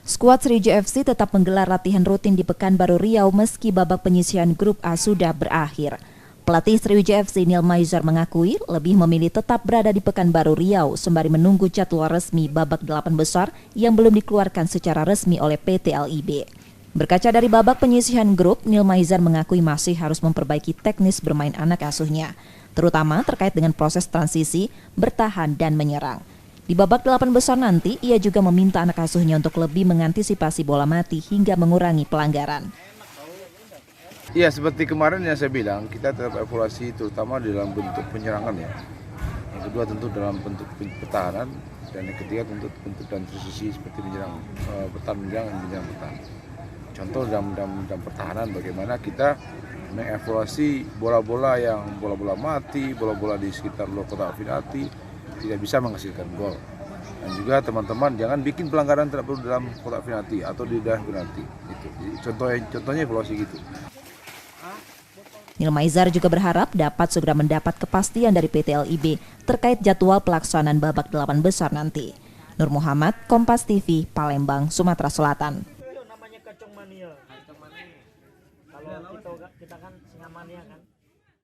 Skuad Sriwijaya FC tetap menggelar latihan rutin di Pekanbaru Riau meski babak penyisihan grup A sudah berakhir. Pelatih Sriwijaya FC Neil Maizar mengakui lebih memilih tetap berada di Pekanbaru Riau sembari menunggu jadwal resmi babak 8 besar yang belum dikeluarkan secara resmi oleh PT LIB. Berkaca dari babak penyisihan grup, Neil Maizar mengakui masih harus memperbaiki teknis bermain anak asuhnya, terutama terkait dengan proses transisi, bertahan dan menyerang. Di babak 8 besar nanti, ia juga meminta anak asuhnya untuk lebih mengantisipasi bola mati hingga mengurangi pelanggaran. Ya, seperti kemarin yang saya bilang, kita tetap evaluasi terutama dalam bentuk penyerangan ya. Yang kedua tentu dalam bentuk pertahanan, dan yang ketiga tentu bentuk dan transisi seperti menyerang menyerang bertahan. Contoh dalam pertahanan bagaimana kita mengevaluasi bola-bola mati, bola-bola di sekitar luar kotak penalti tidak bisa menghasilkan gol. Dan juga teman-teman jangan bikin pelanggaran tidak perlu dalam kotak penalti atau di daerah penalti. Itu. Contohnya evaluasi gitu. Neil Maizar juga berharap dapat segera mendapat kepastian dari PT LIB terkait jadwal pelaksanaan babak 8 besar nanti. Nur Muhammad, Kompas TV, Palembang, Sumatera Selatan.